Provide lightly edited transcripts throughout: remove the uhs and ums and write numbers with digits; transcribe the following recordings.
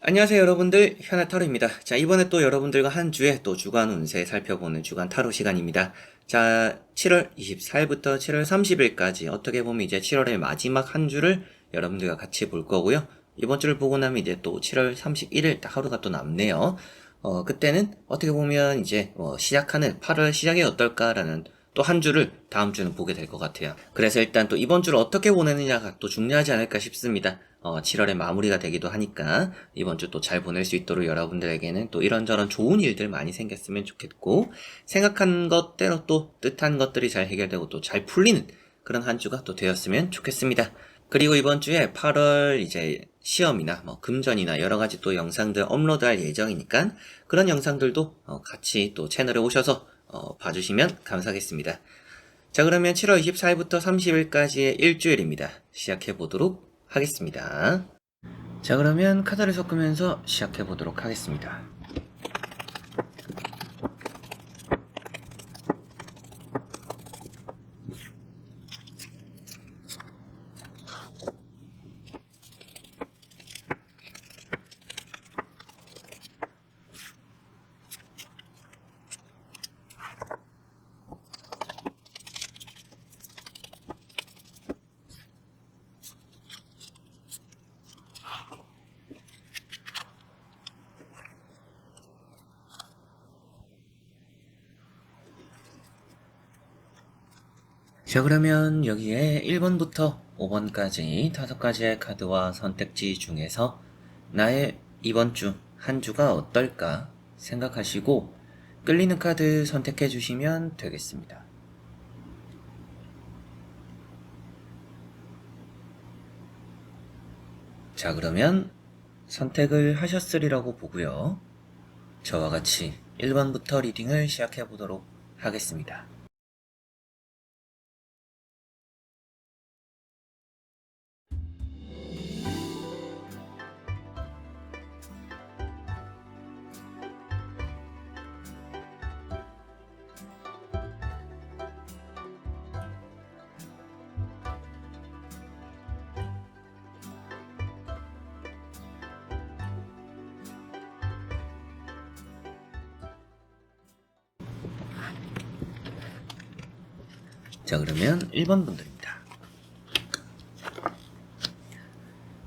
안녕하세요 여러분들, 현아타로입니다. 자, 이번에 또 여러분들과 한 주에 또 주간 운세 살펴보는 주간 타로 시간입니다. 자, 7월 24일부터 7월 30일까지 어떻게 보면 이제 7월의 마지막 한 주를 여러분들과 같이 볼 거고요. 이번 주를 보고 나면 이제 또 7월 31일 딱 하루가 또 남네요. 그때는 어떻게 보면 이제 시작하는 8월 시작이 어떨까라는 또 한 주를 다음 주는 보게 될 것 같아요. 그래서 일단 또 이번 주를 어떻게 보내느냐가 또 중요하지 않을까 싶습니다. 7월의 마무리가 되기도 하니까 이번 주 또 잘 보낼 수 있도록 여러분들에게는 또 이런저런 좋은 일들 많이 생겼으면 좋겠고, 생각한 것대로 또 뜻한 것들이 잘 해결되고 또 잘 풀리는 그런 한 주가 또 되었으면 좋겠습니다. 그리고 이번 주에 8월 이제 시험이나 금전이나 여러 가지 또 영상들 업로드할 예정이니까 그런 영상들도 같이 또 채널에 오셔서 봐주시면 감사하겠습니다. 자, 그러면 7월 24일부터 30일까지의 일주일입니다. 시작해 보도록 하겠습니다. 자, 그러면 카드를 섞으면서 시작해 보도록 하겠습니다. 자, 그러면 여기에 1번부터 5번까지 5가지의 카드와 선택지 중에서 나의 이번 주 한 주가 어떨까 생각하시고 끌리는 카드 선택해 주시면 되겠습니다. 자, 그러면 선택을 하셨으리라고 보고요. 저와 같이 1번부터 리딩을 시작해 보도록 하겠습니다. 자, 그러면 1번 분들입니다.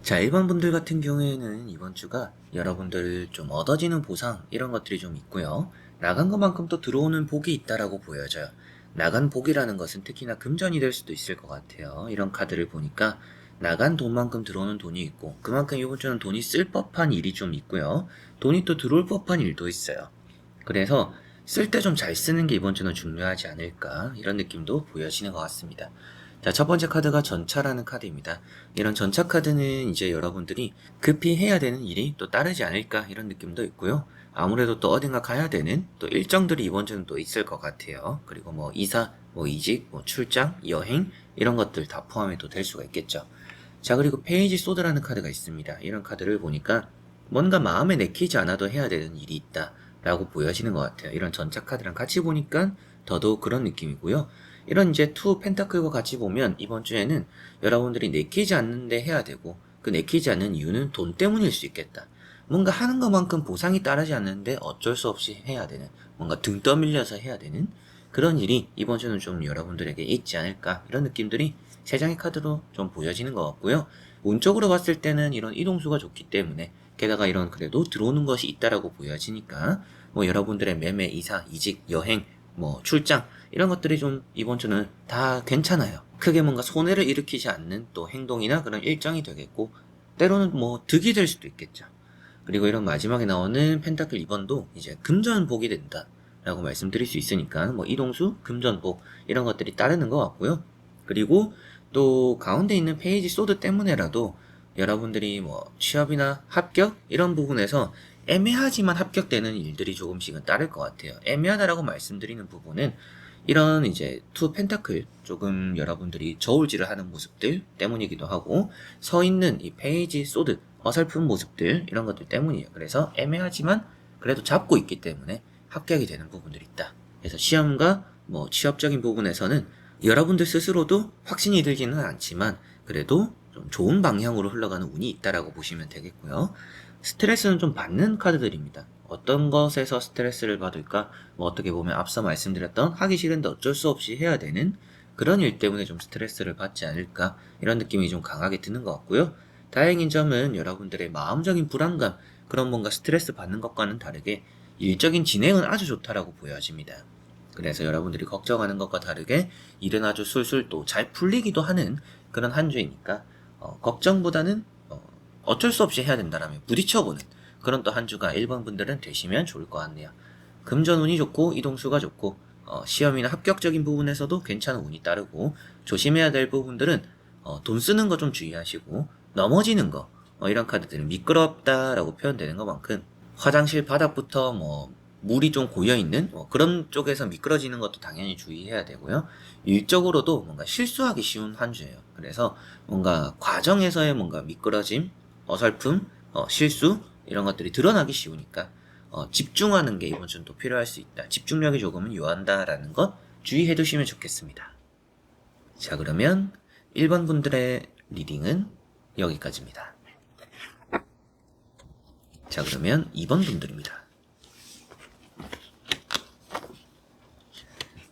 자, 1번 분들 같은 경우에는 이번 주가 여러분들 좀 얻어지는 보상 이런 것들이 좀 있고요. 나간 것만큼 또 들어오는 복이 있다라고 보여져요. 나간 복이라는 것은 특히나 금전이 될 수도 있을 것 같아요. 이런 카드를 보니까 나간 돈만큼 들어오는 돈이 있고, 그만큼 이번 주는 돈이 쓸 법한 일이 좀 있고요. 돈이 또 들어올 법한 일도 있어요. 그래서 쓸 때 좀 잘 쓰는 게 이번 주는 중요하지 않을까, 이런 느낌도 보여지는 것 같습니다. 자, 첫 번째 카드가 전차라는 카드입니다. 이런 전차 카드는 이제 여러분들이 급히 해야 되는 일이 또 따르지 않을까, 이런 느낌도 있고요. 아무래도 또 어딘가 가야 되는 또 일정들이 이번 주는 또 있을 것 같아요. 그리고 이사, 이직, 출장, 여행 이런 것들 다 포함이 또 될 수가 있겠죠. 자, 그리고 페이지 소드라는 카드가 있습니다. 이런 카드를 보니까 뭔가 마음에 내키지 않아도 해야 되는 일이 있다 라고 보여지는 것 같아요. 이런 전차 카드랑 같이 보니까 더더욱 그런 느낌이고요. 이런 이제 투 펜타클과 같이 보면 이번 주에는 여러분들이 내키지 않는데 해야 되고, 그 내키지 않는 이유는 돈 때문일 수 있겠다. 뭔가 하는 것만큼 보상이 따르지 않는데 어쩔 수 없이 해야 되는, 뭔가 등 떠밀려서 해야 되는 그런 일이 이번 주는 좀 여러분들에게 있지 않을까, 이런 느낌들이 세 장의 카드로 좀 보여지는 것 같고요. 운적으로 봤을 때는 이런 이동수가 좋기 때문에, 게다가 이런 그래도 들어오는 것이 있다라고 보여지니까 여러분들의 매매, 이사, 이직, 여행, 출장 이런 것들이 좀 이번 주는 다 괜찮아요. 크게 뭔가 손해를 일으키지 않는 또 행동이나 그런 일정이 되겠고, 때로는 득이 될 수도 있겠죠. 그리고 이런 마지막에 나오는 펜타클 2번도 이제 금전복이 된다 라고 말씀드릴 수 있으니까 이동수, 금전복 이런 것들이 따르는 것 같고요. 그리고 또 가운데 있는 페이지 소드 때문에라도 여러분들이 취업이나 합격 이런 부분에서 애매하지만 합격되는 일들이 조금씩은 따를 것 같아요. 애매하다라고 말씀드리는 부분은 이런 이제 투 펜타클 조금 여러분들이 저울질을 하는 모습들 때문이기도 하고, 서 있는 이 페이지 소드 어설픈 모습들 이런 것들 때문이에요. 그래서 애매하지만 그래도 잡고 있기 때문에 합격이 되는 부분들이 있다. 그래서 시험과 뭐 취업적인 부분에서는 여러분들 스스로도 확신이 들지는 않지만 그래도 좀 좋은 방향으로 흘러가는 운이 있다라고 보시면 되겠고요. 스트레스는 좀 받는 카드들입니다. 어떤 것에서 스트레스를 받을까? 뭐 어떻게 보면 앞서 말씀드렸던 하기 싫은데 어쩔 수 없이 해야 되는 그런 일 때문에 좀 스트레스를 받지 않을까? 이런 느낌이 좀 강하게 드는 것 같고요. 다행인 점은 여러분들의 마음적인 불안감, 그런 뭔가 스트레스 받는 것과는 다르게 일적인 진행은 아주 좋다라고 보여집니다. 그래서 여러분들이 걱정하는 것과 다르게 일은 아주 술술 또 잘 풀리기도 하는 그런 한 주이니까 걱정보다는 어쩔 수 없이 해야 된다라면 부딪혀보는 그런 또 한 주가 1번 분들은 되시면 좋을 것 같네요. 금전 운이 좋고 이동수가 좋고 시험이나 합격적인 부분에서도 괜찮은 운이 따르고 조심해야 될 부분들은 돈 쓰는 거 좀 주의하시고 넘어지는 거 이런 카드들은 미끄럽다라고 표현되는 것만큼 화장실 바닥부터 뭐 물이 좀 고여있는 그런 쪽에서 미끄러지는 것도 당연히 주의해야 되고요. 일적으로도 뭔가 실수하기 쉬운 한 주예요. 그래서 뭔가 과정에서의 뭔가 미끄러짐, 어설픔, 실수 이런 것들이 드러나기 쉬우니까 집중하는 게 이번 주는 또 필요할 수 있다. 집중력이 조금은 요한다라는 것 주의해 두시면 좋겠습니다. 자, 그러면 1번 분들의 리딩은 여기까지입니다. 자, 그러면 2번 분들입니다.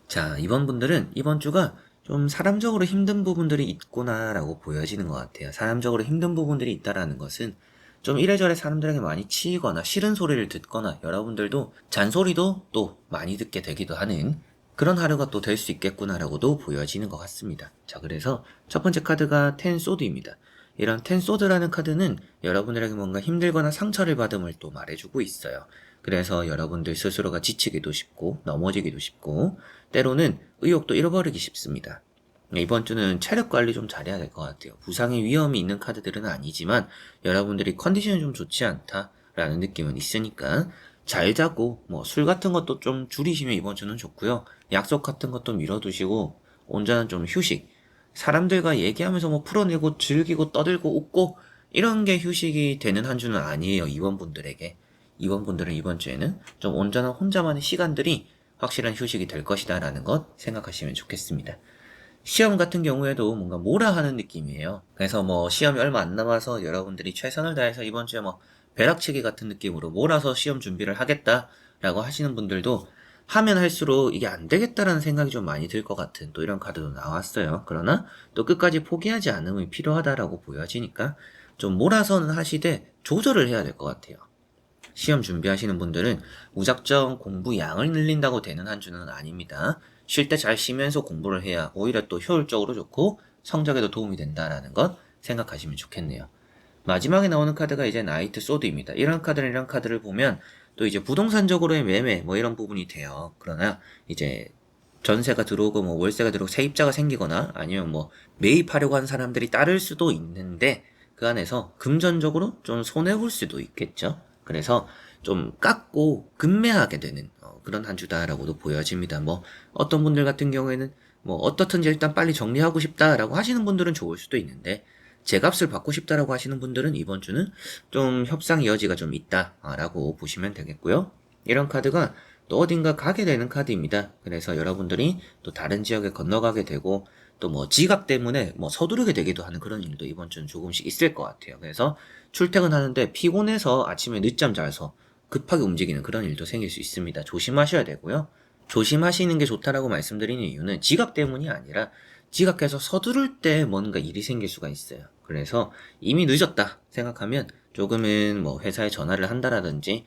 자, 2번 분들은 이번 주가 좀 사람적으로 힘든 부분들이 있구나라고 보여지는 것 같아요. 사람적으로 힘든 부분들이 있다라는 것은 좀 이래저래 사람들에게 많이 치이거나 싫은 소리를 듣거나 여러분들도 잔소리도 또 많이 듣게 되기도 하는 그런 하루가 또 될 수 있겠구나라고도 보여지는 것 같습니다. 자, 그래서 첫 번째 카드가 텐소드입니다. 이런 텐소드라는 카드는 여러분들에게 뭔가 힘들거나 상처를 받음을 또 말해주고 있어요. 그래서 여러분들 스스로가 지치기도 쉽고 넘어지기도 쉽고 때로는 의욕도 잃어버리기 쉽습니다. 이번 주는 체력 관리 좀 잘해야 될 것 같아요. 부상의 위험이 있는 카드들은 아니지만 여러분들이 컨디션이 좀 좋지 않다라는 느낌은 있으니까 잘 자고 뭐 술 같은 것도 좀 줄이시면 이번 주는 좋고요. 약속 같은 것도 미뤄두시고 온전한 좀 휴식. 사람들과 얘기하면서 뭐 풀어내고 즐기고 떠들고 웃고 이런 게 휴식이 되는 한 주는 아니에요. 이번 분들에게. 이번 분들은 이번 주에는 좀 온전한 혼자만의 시간들이 확실한 휴식이 될 것이다 라는 것 생각하시면 좋겠습니다. 시험 같은 경우에도 뭔가 몰아하는 느낌이에요. 그래서 뭐 시험이 얼마 안 남아서 여러분들이 최선을 다해서 이번 주에 뭐 벼락치기 같은 느낌으로 몰아서 시험 준비를 하겠다라고 하시는 분들도 하면 할수록 이게 안 되겠다라는 생각이 좀 많이 들 것 같은 또 이런 카드도 나왔어요. 그러나 또 끝까지 포기하지 않음이 필요하다라고 보여지니까 좀 몰아서는 하시되 조절을 해야 될 것 같아요. 시험 준비하시는 분들은 무작정 공부 양을 늘린다고 되는 한 주는 아닙니다. 쉴 때 잘 쉬면서 공부를 해야 오히려 또 효율적으로 좋고 성적에도 도움이 된다라는 것 생각하시면 좋겠네요. 마지막에 나오는 카드가 이제 나이트 소드입니다. 이런 카드를 보면 또 이제 부동산적으로의 매매 뭐 이런 부분이 돼요. 그러나 이제 전세가 들어오고 뭐 월세가 들어오고 세입자가 생기거나 아니면 뭐 매입하려고 하는 사람들이 따를 수도 있는데 그 안에서 금전적으로 좀 손해볼 수도 있겠죠. 그래서 좀 깎고 급매하게 되는 그런 한 주다라고도 보여집니다. 뭐 어떤 분들 같은 경우에는 뭐 어떻든지 일단 빨리 정리하고 싶다라고 하시는 분들은 좋을 수도 있는데 제값을 받고 싶다라고 하시는 분들은 이번 주는 좀 협상의 여지가 좀 있다라고 보시면 되겠고요. 이런 카드가 또 어딘가 가게 되는 카드입니다. 그래서 여러분들이 또 다른 지역에 건너가게 되고 또 뭐 지각 때문에 뭐 서두르게 되기도 하는 그런 일도 이번 주는 조금씩 있을 것 같아요. 그래서 출퇴근하는데 피곤해서 아침에 늦잠 자서 급하게 움직이는 그런 일도 생길 수 있습니다. 조심하셔야 되고요. 조심하시는 게 좋다라고 말씀드리는 이유는 지각 때문이 아니라 지각해서 서두를 때 뭔가 일이 생길 수가 있어요. 그래서 이미 늦었다 생각하면 조금은 뭐 회사에 전화를 한다라든지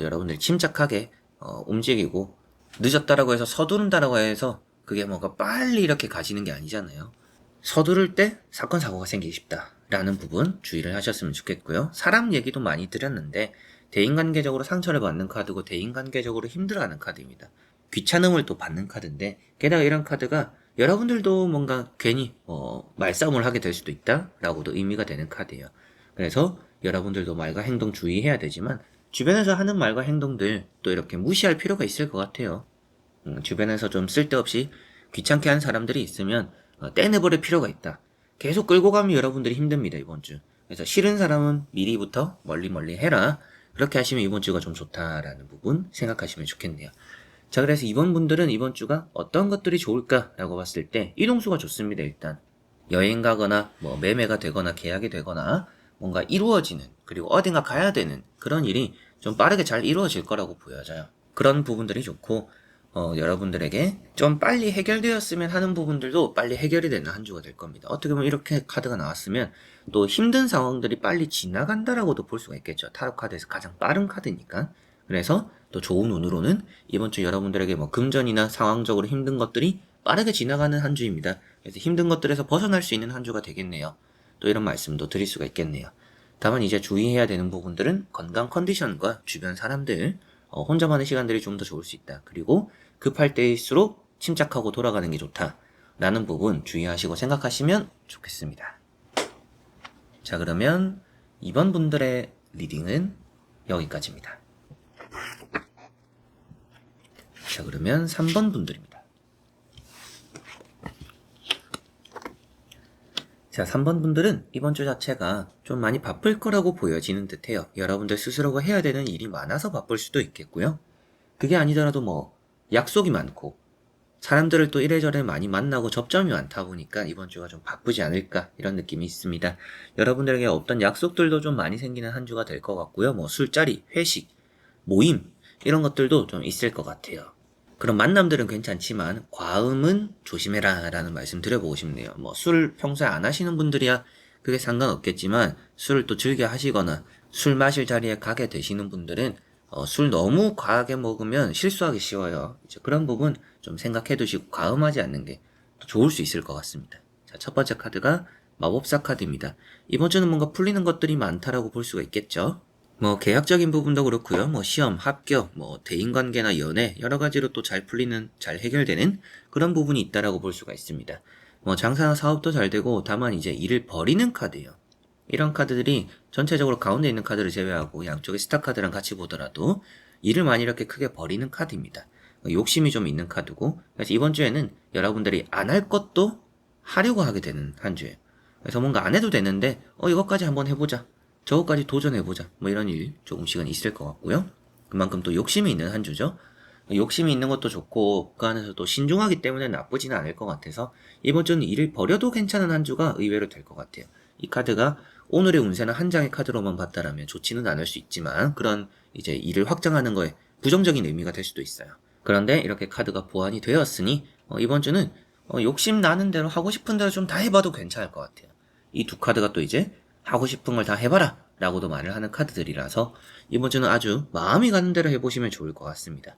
여러분들이 침착하게 움직이고 늦었다라고 해서 서두른다라고 해서 그게 뭔가 빨리 이렇게 가시는 게 아니잖아요. 서두를 때 사건 사고가 생기기 쉽다라는 부분 주의를 하셨으면 좋겠고요. 사람 얘기도 많이 드렸는데 대인관계적으로 상처를 받는 카드고 대인관계적으로 힘들어하는 카드입니다. 귀찮음을 또 받는 카드인데 게다가 이런 카드가 여러분들도 뭔가 괜히 말싸움을 하게 될 수도 있다라고도 의미가 되는 카드예요. 그래서 여러분들도 말과 행동 주의해야 되지만 주변에서 하는 말과 행동들 또 이렇게 무시할 필요가 있을 것 같아요. 주변에서 좀 쓸데없이 귀찮게 한 사람들이 있으면 떼내버릴 필요가 있다. 계속 끌고 가면 여러분들이 힘듭니다, 이번 주. 그래서 싫은 사람은 미리부터 멀리 해라. 그렇게 하시면 이번 주가 좀 좋다라는 부분 생각하시면 좋겠네요. 자, 그래서 이번 분들은 이번 주가 어떤 것들이 좋을까라고 봤을 때 이동수가 좋습니다. 일단 여행 가거나 뭐 매매가 되거나 계약이 되거나 뭔가 이루어지는, 그리고 어딘가 가야 되는 그런 일이 좀 빠르게 잘 이루어질 거라고 보여져요. 그런 부분들이 좋고, 여러분들에게 좀 빨리 해결되었으면 하는 부분들도 빨리 해결이 되는 한 주가 될 겁니다. 어떻게 보면 이렇게 카드가 나왔으면 또 힘든 상황들이 빨리 지나간다라고도 볼 수가 있겠죠. 타로 카드에서 가장 빠른 카드니까. 그래서 또 좋은 운으로는 이번 주 여러분들에게 뭐 금전이나 상황적으로 힘든 것들이 빠르게 지나가는 한 주입니다. 그래서 힘든 것들에서 벗어날 수 있는 한 주가 되겠네요. 또 이런 말씀도 드릴 수가 있겠네요. 다만 이제 주의해야 되는 부분들은 건강 컨디션과 주변 사람들, 혼자만의 시간들이 좀 더 좋을 수 있다. 그리고 급할 때일수록 침착하고 돌아가는 게 좋다. 라는 부분 주의하시고 생각하시면 좋겠습니다. 자, 그러면 이번 분들의 리딩은 여기까지입니다. 자, 그러면 3번 분들입니다. 자, 3번 분들은 이번 주 자체가 좀 많이 바쁠 거라고 보여지는 듯해요. 여러분들 스스로가 해야 되는 일이 많아서 바쁠 수도 있겠고요. 그게 아니더라도 뭐 약속이 많고 사람들을 또 이래저래 많이 만나고 접점이 많다 보니까 이번 주가 좀 바쁘지 않을까 이런 느낌이 있습니다. 여러분들에게 어떤 약속들도 좀 많이 생기는 한 주가 될 것 같고요. 뭐 술자리, 회식, 모임 이런 것들도 좀 있을 것 같아요. 그런 만남들은 괜찮지만 과음은 조심해라 라는 말씀 드려보고 싶네요. 뭐 술 평소에 안 하시는 분들이야 그게 상관없겠지만 술을 또 즐겨 하시거나 술 마실 자리에 가게 되시는 분들은 술 너무 과하게 먹으면 실수하기 쉬워요. 이제 그런 부분 좀 생각해 두시고 과음하지 않는 게 더 좋을 수 있을 것 같습니다. 자, 첫 번째 카드가 마법사 카드입니다. 이번 주는 뭔가 풀리는 것들이 많다라고 볼 수가 있겠죠. 뭐 계약적인 부분도 그렇고요. 뭐 시험, 합격, 뭐 대인관계나 연애 여러 가지로 또 잘 풀리는, 잘 해결되는 그런 부분이 있다라고 볼 수가 있습니다. 뭐 장사나 사업도 잘 되고 다만 이제 일을 버리는 카드예요. 이런 카드들이 전체적으로 가운데 있는 카드를 제외하고 양쪽에 스타 카드랑 같이 보더라도 일을 많이 이렇게 크게 버리는 카드입니다. 욕심이 좀 있는 카드고, 그래서 이번 주에는 여러분들이 안 할 것도 하려고 하게 되는 한 주예요. 그래서 뭔가 안 해도 되는데 이것까지 한번 해보자, 저것까지 도전해보자, 뭐 이런 일 조금씩은 있을 것 같고요. 그만큼 또 욕심이 있는 한 주죠. 욕심이 있는 것도 좋고 그 안에서 또 신중하기 때문에 나쁘지는 않을 것 같아서 이번 주는 일을 버려도 괜찮은 한 주가 의외로 될 것 같아요. 이 카드가 오늘의 운세는 한 장의 카드로만 봤다라면 좋지는 않을 수 있지만 그런 이제 일을 확장하는 거에 부정적인 의미가 될 수도 있어요. 그런데 이렇게 카드가 보완이 되었으니 이번 주는 욕심 나는 대로 하고 싶은 대로 좀 다 해봐도 괜찮을 것 같아요. 이 두 카드가 또 이제 하고 싶은 걸 다 해봐라 라고도 말을 하는 카드들이라서 이번 주는 아주 마음이 가는 대로 해보시면 좋을 것 같습니다.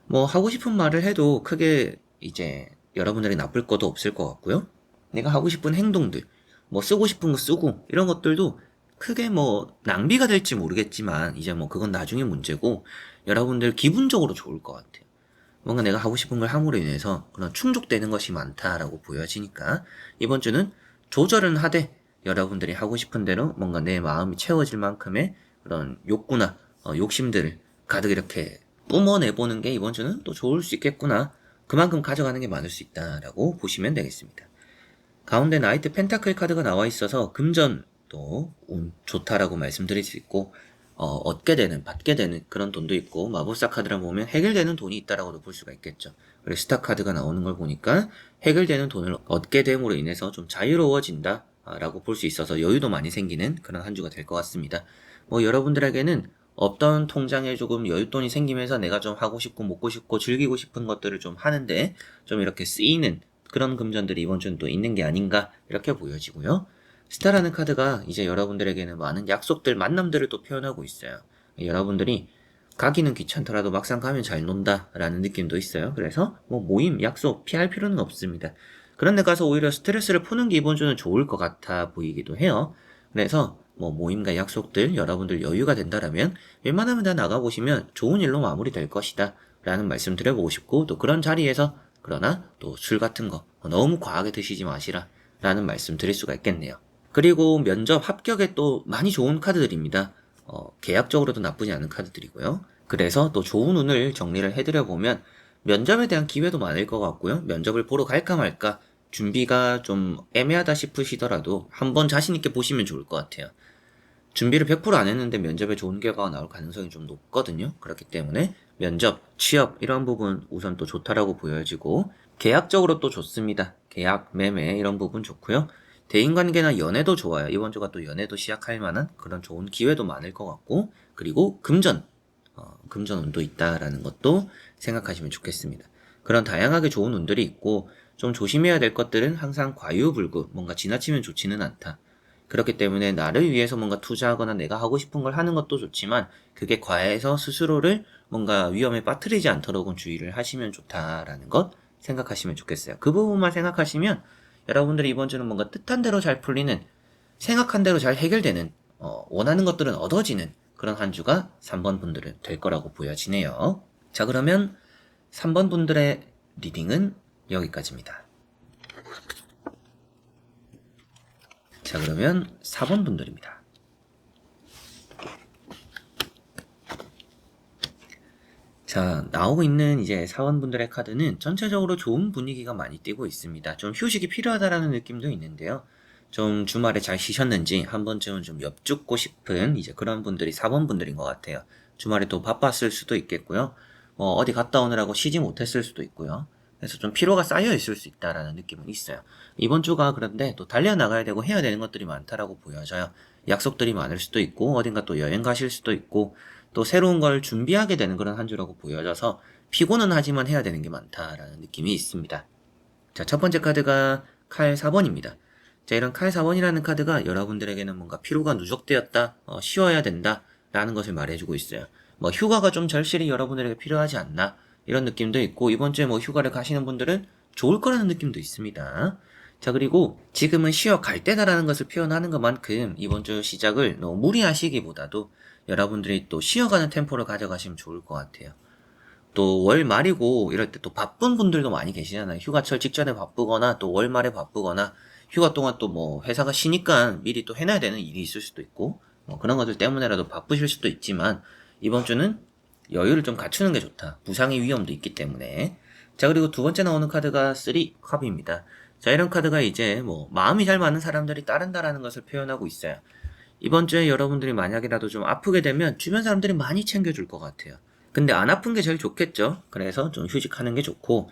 뭐 하고 싶은 말을 해도 크게 이제 여러분들이 나쁠 것도 없을 것 같고요. 내가 하고 싶은 행동들, 뭐 쓰고 싶은 거 쓰고 이런 것들도 크게 뭐 낭비가 될지 모르겠지만 이제 뭐 그건 나중에 문제고 여러분들 기분적으로 좋을 것 같아요. 뭔가 내가 하고 싶은 걸 함으로 인해서 그런 충족되는 것이 많다라고 보여지니까 이번 주는 조절은 하되 여러분들이 하고 싶은 대로 뭔가 내 마음이 채워질 만큼의 그런 욕구나 욕심들을 가득 이렇게 뿜어내보는 게 이번 주는 또 좋을 수 있겠구나. 그만큼 가져가는 게 많을 수 있다라고 보시면 되겠습니다. 가운데 나이트 펜타클 카드가 나와 있어서 금전도 좋다라고 말씀드릴 수 있고 얻게 되는, 받게 되는 그런 돈도 있고 마법사 카드라 보면 해결되는 돈이 있다라고도 볼 수가 있겠죠. 그리고 스타 카드가 나오는 걸 보니까 해결되는 돈을 얻게 됨으로 인해서 좀 자유로워진다 라고 볼 수 있어서 여유도 많이 생기는 그런 한 주가 될 것 같습니다. 뭐 여러분들에게는 없던 통장에 조금 여윳돈이 생기면서 내가 좀 하고 싶고 먹고 싶고 즐기고 싶은 것들을 좀 하는데 좀 이렇게 쓰이는 그런 금전들이 이번 주는 또 있는 게 아닌가 이렇게 보여지고요. 스타라는 카드가 이제 여러분들에게는 많은 약속들, 만남들을 또 표현하고 있어요. 여러분들이 가기는 귀찮더라도 막상 가면 잘 논다 라는 느낌도 있어요. 그래서 뭐 모임, 약속 피할 필요는 없습니다. 그런 데 가서 오히려 스트레스를 푸는 게 이번 주는 좋을 것 같아 보이기도 해요. 그래서 뭐 모임과 약속들 여러분들 여유가 된다라면 웬만하면 다 나가보시면 좋은 일로 마무리될 것이다 라는 말씀 드려보고 싶고, 또 그런 자리에서 그러나 또 술 같은 거 너무 과하게 드시지 마시라 라는 말씀 드릴 수가 있겠네요. 그리고 면접 합격에 또 많이 좋은 카드들입니다. 계약적으로도 나쁘지 않은 카드들이고요. 그래서 또 좋은 운을 정리를 해드려보면 면접에 대한 기회도 많을 것 같고요. 면접을 보러 갈까 말까 준비가 좀 애매하다 싶으시더라도 한번 자신있게 보시면 좋을 것 같아요. 준비를 100%안 했는데 면접에 좋은 결과가 나올 가능성이 좀 높거든요. 그렇기 때문에 면접, 취업 이런 부분 우선 또 좋다라고 보여지고 계약적으로 또 좋습니다. 계약, 매매 이런 부분 좋고요. 대인관계나 연애도 좋아요. 이번 주가 또 연애도 시작할 만한 그런 좋은 기회도 많을 것 같고 그리고 금전, 금전 운도 있다라는 것도 생각하시면 좋겠습니다. 그런 다양하게 좋은 운들이 있고 좀 조심해야 될 것들은 항상 과유불급, 뭔가 지나치면 좋지는 않다. 그렇기 때문에 나를 위해서 뭔가 투자하거나 내가 하고 싶은 걸 하는 것도 좋지만 그게 과해서 스스로를 뭔가 위험에 빠뜨리지 않도록은 주의를 하시면 좋다라는 것 생각하시면 좋겠어요. 그 부분만 생각하시면 여러분들이 이번 주는 뭔가 뜻한 대로 잘 풀리는, 생각한 대로 잘 해결되는, 원하는 것들은 얻어지는 그런 한 주가 3번 분들은 될 거라고 보여지네요. 자, 그러면 3번 분들의 리딩은 여기까지입니다. 자, 그러면 4번 분들입니다. 자, 나오고 있는 이제 사원분들의 카드는 전체적으로 좋은 분위기가 많이 띄고 있습니다. 좀 휴식이 필요하다라는 느낌도 있는데요. 좀 주말에 잘 쉬셨는지 한 번쯤은 좀 엿죽고 싶은 이제 그런 분들이 4번 분들인 것 같아요. 주말에 또 바빴을 수도 있겠고요. 어디 갔다 오느라고 쉬지 못했을 수도 있고요. 그래서 좀 피로가 쌓여 있을 수 있다라는 느낌은 있어요. 이번 주가 그런데 또 달려나가야 되고 해야 되는 것들이 많다라고 보여져요. 약속들이 많을 수도 있고 어딘가 또 여행 가실 수도 있고 또 새로운 걸 준비하게 되는 그런 한 주라고 보여져서 피곤은 하지만 해야 되는 게 많다라는 느낌이 있습니다. 자, 첫 번째 카드가 칼 4번입니다. 자, 이런 칼 4번이라는 카드가 여러분들에게는 뭔가 피로가 누적되었다, 쉬어야 된다 라는 것을 말해주고 있어요. 뭐 휴가가 좀 절실히 여러분들에게 필요하지 않나 이런 느낌도 있고 이번 주에 뭐 휴가를 가시는 분들은 좋을 거라는 느낌도 있습니다. 자, 그리고 지금은 쉬어갈 때다라는 것을 표현하는 것만큼 이번 주 시작을 너무 무리하시기보다도 여러분들이 또 쉬어가는 템포를 가져가시면 좋을 것 같아요. 또 월 말이고 이럴 때 또 바쁜 분들도 많이 계시잖아요. 휴가철 직전에 바쁘거나 또 월 말에 바쁘거나 휴가 동안 또 뭐 회사가 쉬니까 미리 또 해놔야 되는 일이 있을 수도 있고 뭐 그런 것들 때문에라도 바쁘실 수도 있지만 이번 주는 여유를 좀 갖추는 게 좋다. 부상의 위험도 있기 때문에. 자, 그리고 두 번째 나오는 카드가 3컵입니다. 자, 이런 카드가 이제 뭐 마음이 잘 맞는 사람들이 따른다라는 것을 표현하고 있어요. 이번 주에 여러분들이 만약이라도 좀 아프게 되면 주변 사람들이 많이 챙겨줄 것 같아요. 근데 안 아픈 게 제일 좋겠죠. 그래서 좀 휴식하는 게 좋고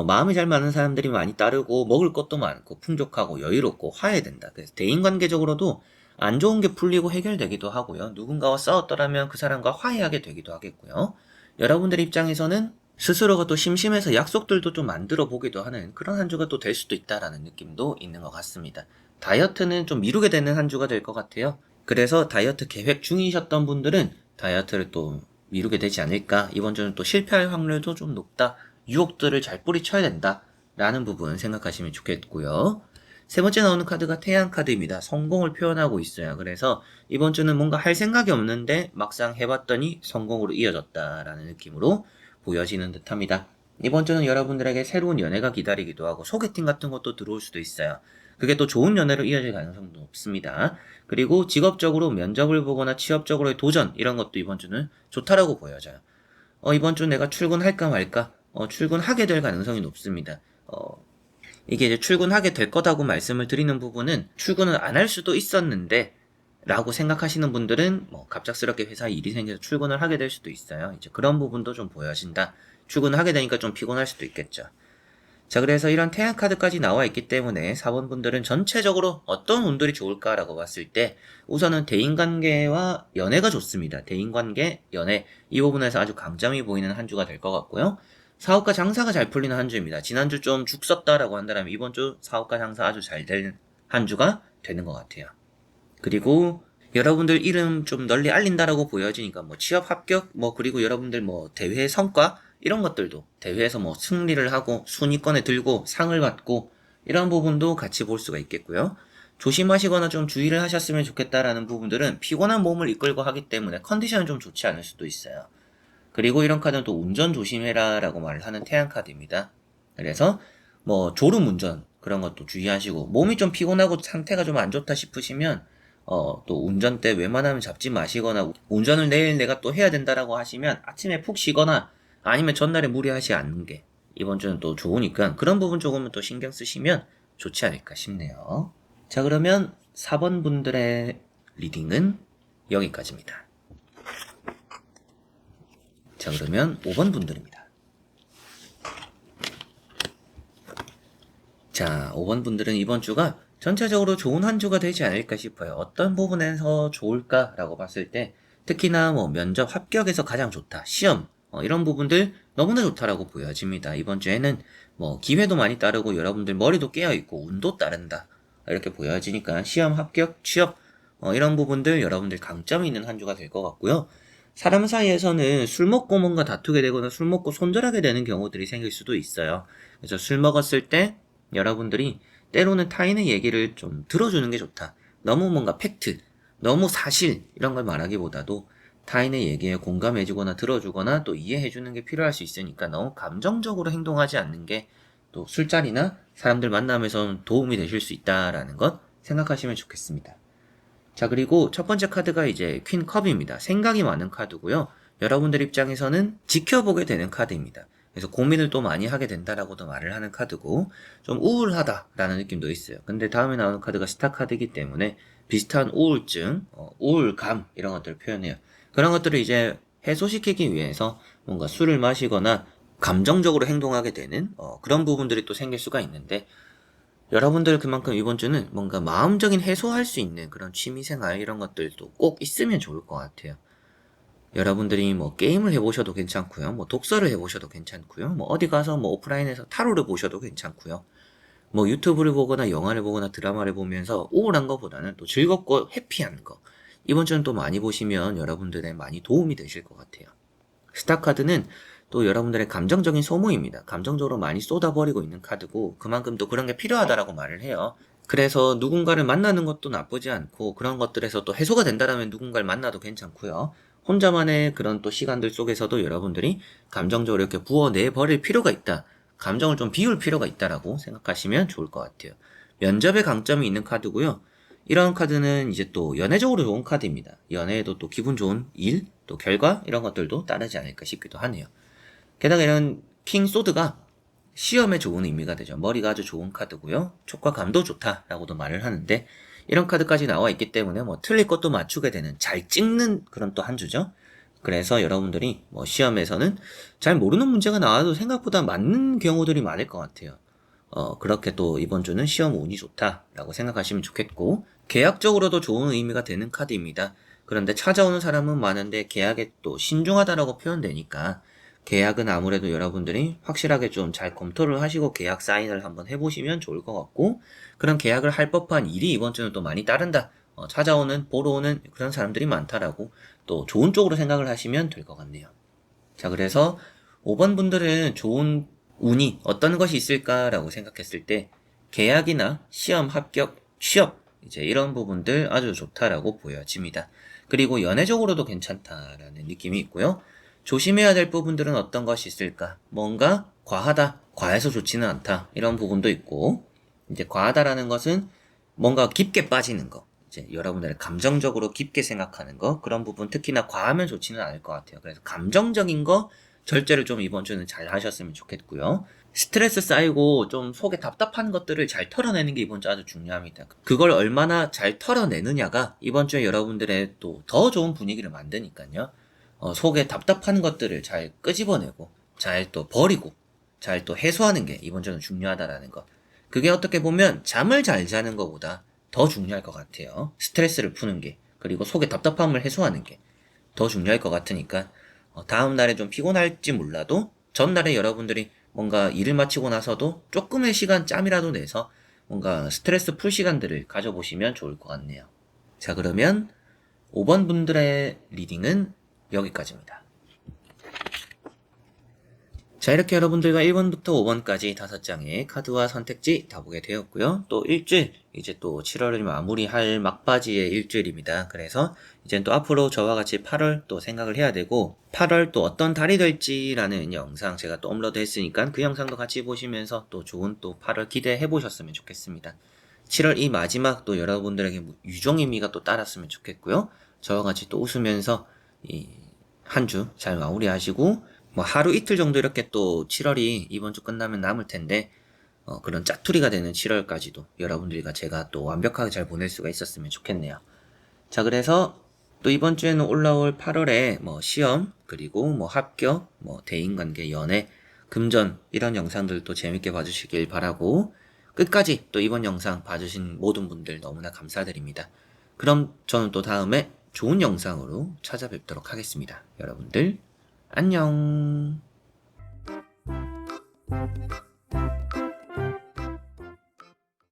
마음이 잘 맞는 사람들이 많이 따르고 먹을 것도 많고 풍족하고 여유롭고 화해된다. 그래서 대인관계적으로도 안 좋은 게 풀리고 해결되기도 하고요. 누군가와 싸웠더라면 그 사람과 화해하게 되기도 하겠고요. 여러분들 입장에서는 스스로가 또 심심해서 약속들도 좀 만들어 보기도 하는 그런 한 주가 또 될 수도 있다라는 느낌도 있는 것 같습니다. 다이어트는 좀 미루게 되는 한 주가 될 것 같아요. 그래서 다이어트 계획 중이셨던 분들은 다이어트를 또 미루게 되지 않을까. 이번 주는 또 실패할 확률도 좀 높다. 유혹들을 잘 뿌리쳐야 된다. 라는 부분 생각하시면 좋겠고요. 세 번째 나오는 카드가 태양 카드입니다. 성공을 표현하고 있어요. 그래서 이번 주는 뭔가 할 생각이 없는데 막상 해봤더니 성공으로 이어졌다라는 느낌으로 보여지는 듯합니다. 이번 주는 여러분들에게 새로운 연애가 기다리기도 하고 소개팅 같은 것도 들어올 수도 있어요. 그게 또 좋은 연애로 이어질 가능성도 높습니다. 그리고 직업적으로 면접을 보거나 취업적으로의 도전 이런 것도 이번 주는 좋다라고 보여져요. 이번 주 내가 출근할까 말까? 출근하게 될 가능성이 높습니다. 이게 이제 출근하게 될 거다고 말씀을 드리는 부분은 출근을 안 할 수도 있었는데 라고 생각하시는 분들은 뭐 갑작스럽게 회사에 일이 생겨서 출근을 하게 될 수도 있어요. 이제 그런 부분도 좀 보여진다. 출근을 하게 되니까 좀 피곤할 수도 있겠죠. 자, 그래서 이런 태양 카드까지 나와 있기 때문에 4번 분들은 전체적으로 어떤 운들이 좋을까라고 봤을 때 우선은 대인관계와 연애가 좋습니다. 대인관계, 연애 이 부분에서 아주 강점이 보이는 한 주가 될 것 같고요. 사업과 장사가 잘 풀리는 한 주입니다. 지난주 좀 죽 썼다라고 한다면 이번 주 사업과 장사 아주 잘 될 한 주가 되는 것 같아요. 그리고 여러분들 이름 좀 널리 알린다라고 보여지니까 뭐 취업 합격, 뭐 그리고 여러분들 뭐 대회 성과 이런 것들도 대회에서 뭐 승리를 하고 순위권에 들고 상을 받고 이런 부분도 같이 볼 수가 있겠고요. 조심하시거나 좀 주의를 하셨으면 좋겠다라는 부분들은 피곤한 몸을 이끌고 하기 때문에 컨디션은 좀 좋지 않을 수도 있어요. 그리고 이런 카드는 또 운전 조심해라 라고 말을 하는 태양 카드입니다. 그래서 뭐 졸음 운전 그런 것도 주의하시고 몸이 좀 피곤하고 상태가 좀 안 좋다 싶으시면 또 운전대 웬만하면 잡지 마시거나 운전을 내일 내가 또 해야 된다라고 하시면 아침에 푹 쉬거나 아니면 전날에 무리하지 않는 게 이번 주는 또 좋으니까 그런 부분 조금은 또 신경 쓰시면 좋지 않을까 싶네요. 자, 그러면 4번 분들의 리딩은 여기까지입니다. 자, 그러면 5번 분들입니다. 자, 5번 분들은 이번 주가 전체적으로 좋은 한 주가 되지 않을까 싶어요. 어떤 부분에서 좋을까라고 봤을 때 특히나 뭐 면접 합격에서 가장 좋다. 시험 이런 부분들 너무나 좋다라고 보여집니다. 이번 주에는 뭐 기회도 많이 따르고 여러분들 머리도 깨어있고 운도 따른다. 이렇게 보여지니까 시험 합격, 취업 이런 부분들 여러분들 강점이 있는 한 주가 될 것 같고요. 사람 사이에서는 술 먹고 뭔가 다투게 되거나 술 먹고 손절하게 되는 경우들이 생길 수도 있어요. 그래서 술 먹었을 때 여러분들이 때로는 타인의 얘기를 좀 들어주는 게 좋다. 너무 뭔가 팩트, 너무 사실 이런 걸 말하기보다도 타인의 얘기에 공감해주거나 들어주거나 또 이해해주는 게 필요할 수 있으니까 너무 감정적으로 행동하지 않는 게 또 술자리나 사람들 만남에서 도움이 되실 수 있다라는 것 생각하시면 좋겠습니다. 자, 그리고 첫 번째 카드가 이제 퀸 컵입니다. 생각이 많은 카드고요. 여러분들 입장에서는 지켜보게 되는 카드입니다. 그래서 고민을 또 많이 하게 된다라고도 말을 하는 카드고 좀 우울하다라는 느낌도 있어요. 근데 다음에 나오는 카드가 스타 카드이기 때문에 비슷한 우울증, 우울감 이런 것들을 표현해요. 그런 것들을 이제 해소시키기 위해서 뭔가 술을 마시거나 감정적으로 행동하게 되는 그런 부분들이 또 생길 수가 있는데 여러분들 그만큼 이번 주는 뭔가 마음적인 해소할 수 있는 그런 취미생활 이런 것들도 꼭 있으면 좋을 것 같아요. 여러분들이 뭐 게임을 해보셔도 괜찮고요. 뭐 독서를 해보셔도 괜찮고요. 뭐 어디 가서 뭐 오프라인에서 타로를 보셔도 괜찮고요. 뭐 유튜브를 보거나 영화를 보거나 드라마를 보면서 우울한 것보다는 또 즐겁고 해피한 거. 이번 주는 또 많이 보시면 여러분들의 많이 도움이 되실 것 같아요. 스타카드는 또 여러분들의 감정적인 소모입니다. 감정적으로 많이 쏟아버리고 있는 카드고 그만큼 또 그런 게 필요하다라고 말을 해요. 그래서 누군가를 만나는 것도 나쁘지 않고 그런 것들에서 또 해소가 된다라면 누군가를 만나도 괜찮고요. 혼자만의 그런 또 시간들 속에서도 여러분들이 감정적으로 이렇게 부어내 버릴 필요가 있다. 감정을 좀 비울 필요가 있다라고 생각하시면 좋을 것 같아요. 면접에 강점이 있는 카드고요. 이런 카드는 이제 또 연애적으로 좋은 카드입니다. 연애에도 또 기분 좋은 일, 또 결과 이런 것들도 따르지 않을까 싶기도 하네요. 게다가 이런 킹 소드가 시험에 좋은 의미가 되죠. 머리가 아주 좋은 카드고요. 촉과감도 좋다라고도 말을 하는데 이런 카드까지 나와 있기 때문에 뭐 틀릴 것도 맞추게 되는 잘 찍는 그런 또 한 주죠. 그래서 여러분들이 뭐 시험에서는 잘 모르는 문제가 나와도 생각보다 맞는 경우들이 많을 것 같아요. 그렇게 또 이번 주는 시험 운이 좋다라고 생각하시면 좋겠고 계약적으로도 좋은 의미가 되는 카드입니다. 그런데 찾아오는 사람은 많은데 계약에 또 신중하다라고 표현되니까 계약은 아무래도 여러분들이 확실하게 좀 잘 검토를 하시고 계약 사인을 한번 해보시면 좋을 것 같고 그런 계약을 할 법한 일이 이번 주는 또 많이 따른다. 찾아오는, 보러 오는 그런 사람들이 많다라고 또 좋은 쪽으로 생각을 하시면 될 것 같네요. 자, 그래서 5번 분들은 좋은 운이 어떤 것이 있을까라고 생각했을 때 계약이나 시험 합격, 취업 이제 이런 부분들 아주 좋다라고 보여집니다. 그리고 연애적으로도 괜찮다라는 느낌이 있고요. 조심해야 될 부분들은 어떤 것이 있을까? 뭔가 과하다, 과해서 좋지는 않다 이런 부분도 있고 이제 과하다라는 것은 뭔가 깊게 빠지는 거 이제 여러분들의 감정적으로 깊게 생각하는 거 그런 부분 특히나 과하면 좋지는 않을 것 같아요. 그래서 감정적인 거 절제를 좀 이번 주는 잘 하셨으면 좋겠고요. 스트레스 쌓이고 좀 속에 답답한 것들을 잘 털어내는 게 이번 주 아주 중요합니다. 그걸 얼마나 잘 털어내느냐가 이번 주에 여러분들의 또 더 좋은 분위기를 만드니까요. 속에 답답한 것들을 잘 끄집어내고 잘 또 버리고 잘 또 해소하는 게 이번 주는 중요하다라는 것. 그게 어떻게 보면 잠을 잘 자는 것보다 더 중요할 것 같아요. 스트레스를 푸는 게 그리고 속의 답답함을 해소하는 게 더 중요할 것 같으니까 다음 날에 좀 피곤할지 몰라도 전날에 여러분들이 뭔가 일을 마치고 나서도 조금의 시간 짬이라도 내서 뭔가 스트레스 풀 시간들을 가져보시면 좋을 것 같네요. 자, 그러면 5번 분들의 리딩은 여기까지입니다. 자, 이렇게 여러분들과 1번부터 5번까지 5장의 카드와 선택지 다 보게 되었고요. 또 일주일, 이제 또 7월을 마무리할 막바지의 일주일입니다. 그래서 이제 또 앞으로 저와 같이 8월 또 생각을 해야 되고 8월 또 어떤 달이 될지라는 영상 제가 또 업로드 했으니까 그 영상도 같이 보시면서 또 좋은 또 8월 기대해 보셨으면 좋겠습니다. 7월 이 마지막 또 여러분들에게 유종의미가 또 따랐으면 좋겠고요. 저와 같이 또 웃으면서 이 한 주 잘 마무리하시고 뭐 하루 이틀 정도 이렇게 또 7월이 이번 주 끝나면 남을 텐데 그런 짜투리가 되는 7월까지도 여러분들과 제가 또 완벽하게 잘 보낼 수가 있었으면 좋겠네요. 자, 그래서 또 이번 주에는 올라올 8월에 뭐 시험, 그리고 뭐 합격, 뭐 대인관계, 연애, 금전 이런 영상들도 재밌게 봐주시길 바라고 끝까지 또 이번 영상 봐주신 모든 분들 너무나 감사드립니다. 그럼 저는 또 다음에 좋은 영상으로 찾아뵙도록 하겠습니다. 여러분들 안녕.